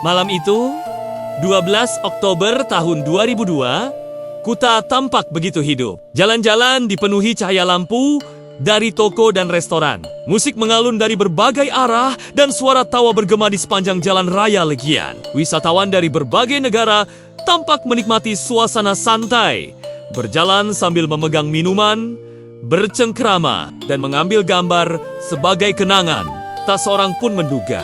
Malam itu, 12 Oktober tahun 2002, Kuta tampak begitu hidup. Jalan-jalan dipenuhi cahaya lampu dari toko dan restoran. Musik mengalun dari berbagai arah dan suara tawa bergema di sepanjang jalan raya Legian. Wisatawan dari berbagai negara tampak menikmati suasana santai, berjalan sambil memegang minuman, bercengkrama, dan mengambil gambar sebagai kenangan. Tak seorang pun menduga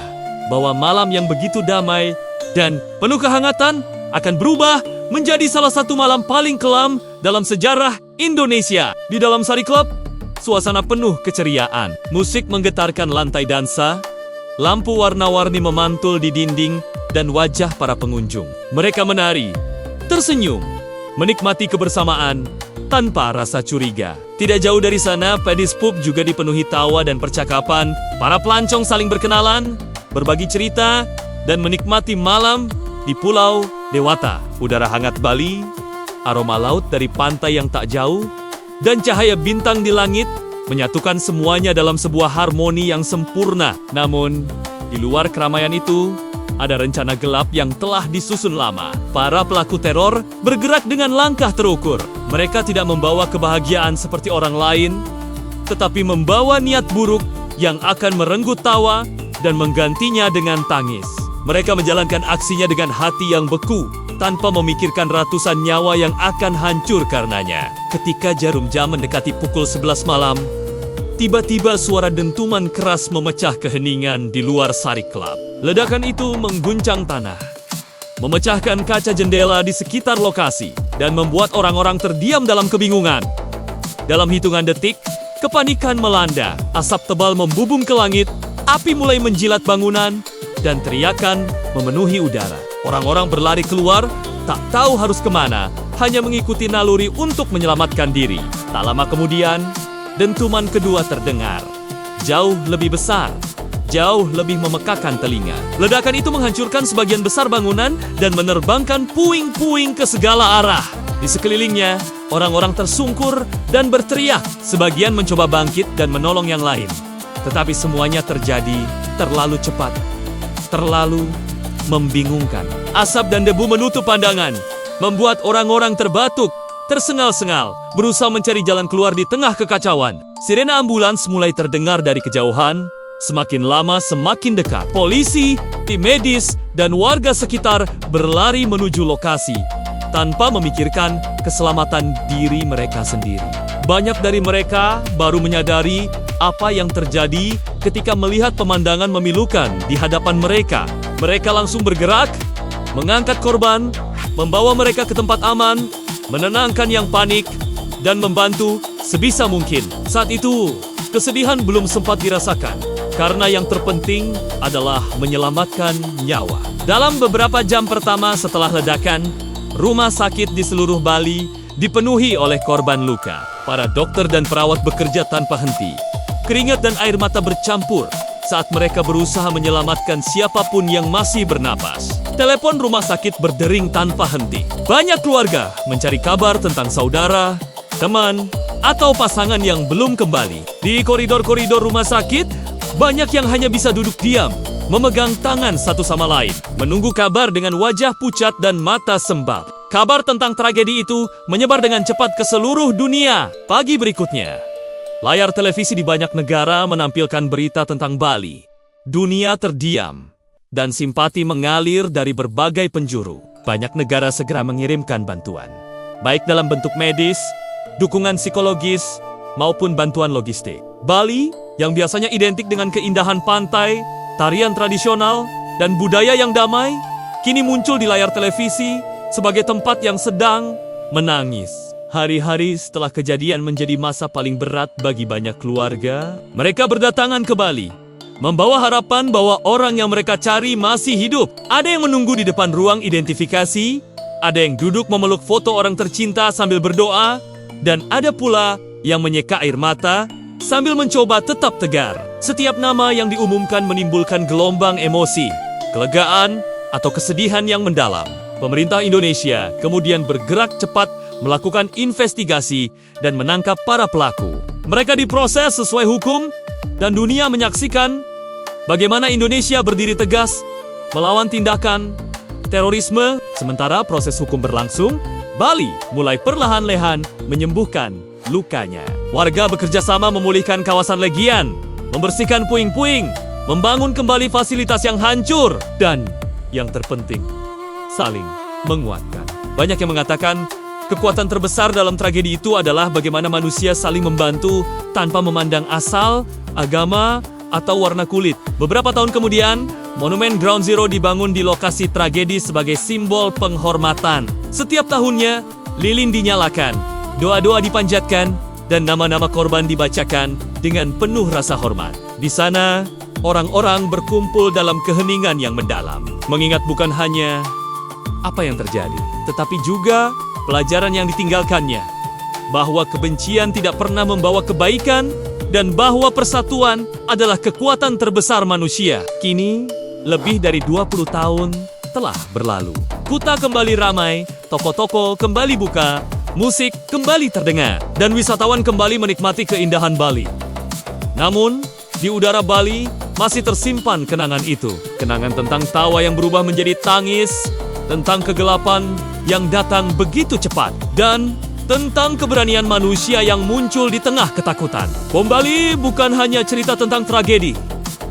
bahwa malam yang begitu damai dan penuh kehangatan akan berubah menjadi salah satu malam paling kelam dalam sejarah Indonesia. Di dalam Sari Club, suasana penuh keceriaan. Musik menggetarkan lantai dansa, lampu warna-warni memantul di dinding dan wajah para pengunjung. Mereka menari, tersenyum, menikmati kebersamaan tanpa rasa curiga. Tidak jauh dari sana, Paddy's Pub juga dipenuhi tawa dan percakapan. Para pelancong saling berkenalan, berbagi cerita, dan menikmati malam di Pulau Dewata. Udara hangat Bali, aroma laut dari pantai yang tak jauh, dan cahaya bintang di langit menyatukan semuanya dalam sebuah harmoni yang sempurna. Namun, di luar keramaian itu, ada rencana gelap yang telah disusun lama. Para pelaku teror bergerak dengan langkah terukur. Mereka tidak membawa kebahagiaan seperti orang lain, tetapi membawa niat buruk yang akan merenggut tawa dan menggantinya dengan tangis. Mereka menjalankan aksinya dengan hati yang beku, tanpa memikirkan ratusan nyawa yang akan hancur karenanya. Ketika jarum jam mendekati pukul 11 malam, tiba-tiba suara dentuman keras memecah keheningan di luar Sari Club. Ledakan itu mengguncang tanah, memecahkan kaca jendela di sekitar lokasi, dan membuat orang-orang terdiam dalam kebingungan. Dalam hitungan detik, kepanikan melanda. Asap tebal membubung ke langit, api mulai menjilat bangunan, dan teriakan memenuhi udara. Orang-orang berlari keluar, tak tahu harus kemana, hanya mengikuti naluri untuk menyelamatkan diri. Tak lama kemudian, dentuman kedua terdengar. Jauh lebih besar, jauh lebih memekakan telinga. Ledakan itu menghancurkan sebagian besar bangunan dan menerbangkan puing-puing ke segala arah. Di sekelilingnya, orang-orang tersungkur dan berteriak. Sebagian mencoba bangkit dan menolong yang lain. Tetapi semuanya terjadi terlalu cepat, terlalu membingungkan. Asap dan debu menutup pandangan, membuat orang-orang terbatuk, tersengal-sengal, berusaha mencari jalan keluar di tengah kekacauan. Sirena ambulans mulai terdengar dari kejauhan, semakin lama semakin dekat. Polisi, tim medis, dan warga sekitar berlari menuju lokasi, tanpa memikirkan keselamatan diri mereka sendiri. Banyak dari mereka baru menyadari apa yang terjadi ketika melihat pemandangan memilukan di hadapan mereka. Mereka langsung bergerak, mengangkat korban, membawa mereka ke tempat aman, menenangkan yang panik, dan membantu sebisa mungkin. Saat itu, kesedihan belum sempat dirasakan, karena yang terpenting adalah menyelamatkan nyawa. Dalam beberapa jam pertama setelah ledakan, rumah sakit di seluruh Bali dipenuhi oleh korban luka. Para dokter dan perawat bekerja tanpa henti. Keringat dan air mata bercampur saat mereka berusaha menyelamatkan siapapun yang masih bernapas. Telepon rumah sakit berdering tanpa henti. Banyak keluarga mencari kabar tentang saudara, teman, atau pasangan yang belum kembali. Di koridor-koridor rumah sakit, banyak yang hanya bisa duduk diam, memegang tangan satu sama lain, menunggu kabar dengan wajah pucat dan mata sembab. Kabar tentang tragedi itu menyebar dengan cepat ke seluruh dunia. Pagi berikutnya, layar televisi di banyak negara menampilkan berita tentang Bali. Dunia terdiam, dan simpati mengalir dari berbagai penjuru. Banyak negara segera mengirimkan bantuan, baik dalam bentuk medis, dukungan psikologis, maupun bantuan logistik. Bali, yang biasanya identik dengan keindahan pantai, tarian tradisional, dan budaya yang damai, kini muncul di layar televisi sebagai tempat yang sedang menangis. Hari-hari setelah kejadian menjadi masa paling berat bagi banyak keluarga. Mereka berdatangan ke Bali, membawa harapan bahwa orang yang mereka cari masih hidup. Ada yang menunggu di depan ruang identifikasi, ada yang duduk memeluk foto orang tercinta sambil berdoa, dan ada pula yang menyeka air mata sambil mencoba tetap tegar. Setiap nama yang diumumkan menimbulkan gelombang emosi, kelegaan, atau kesedihan yang mendalam. Pemerintah Indonesia kemudian bergerak cepat melakukan investigasi dan menangkap para pelaku. Mereka diproses sesuai hukum, dan dunia menyaksikan bagaimana Indonesia berdiri tegas melawan tindakan terorisme. Sementara proses hukum berlangsung, Bali mulai perlahan-lahan menyembuhkan lukanya. Warga bekerja sama memulihkan kawasan Legian, membersihkan puing-puing, membangun kembali fasilitas yang hancur, dan yang terpenting, saling menguatkan. Banyak yang mengatakan kekuatan terbesar dalam tragedi itu adalah bagaimana manusia saling membantu tanpa memandang asal, agama, atau warna kulit. Beberapa tahun kemudian, Monumen Ground Zero dibangun di lokasi tragedi sebagai simbol penghormatan. Setiap tahunnya, lilin dinyalakan, doa-doa dipanjatkan, dan nama-nama korban dibacakan dengan penuh rasa hormat. Di sana, orang-orang berkumpul dalam keheningan yang mendalam, mengingat bukan hanya apa yang terjadi, tetapi juga pelajaran yang ditinggalkannya, bahwa kebencian tidak pernah membawa kebaikan, dan bahwa persatuan adalah kekuatan terbesar manusia. Kini, lebih dari 20 tahun telah berlalu. Kuta kembali ramai, toko-toko kembali buka, musik kembali terdengar, dan wisatawan kembali menikmati keindahan Bali. Namun, di udara Bali masih tersimpan kenangan itu. Kenangan tentang tawa yang berubah menjadi tangis, tentang kegelapan yang datang begitu cepat, dan tentang keberanian manusia yang muncul di tengah ketakutan. Bom Bali bukan hanya cerita tentang tragedi,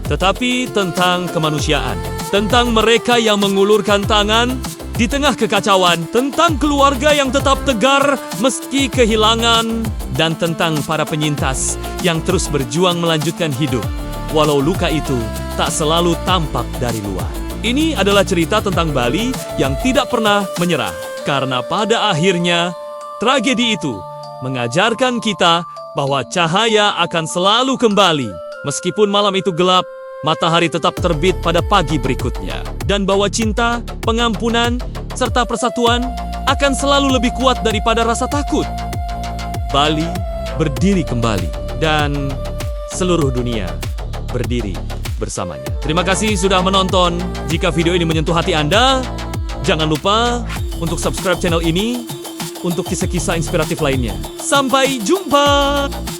tetapi tentang kemanusiaan. Tentang mereka yang mengulurkan tangan di tengah kekacauan, tentang keluarga yang tetap tegar meski kehilangan, dan tentang para penyintas yang terus berjuang melanjutkan hidup, walau luka itu tak selalu tampak dari luar. Ini adalah cerita tentang Bali yang tidak pernah menyerah, karena pada akhirnya tragedi itu mengajarkan kita bahwa cahaya akan selalu kembali. Meskipun malam itu gelap, matahari tetap terbit pada pagi berikutnya. Dan bahwa cinta, pengampunan, serta persatuan akan selalu lebih kuat daripada rasa takut. Bali berdiri kembali, dan seluruh dunia berdiri bersamanya. Terima kasih sudah menonton. Jika video ini menyentuh hati Anda, jangan lupa untuk subscribe channel ini untuk kisah-kisah inspiratif lainnya. Sampai jumpa!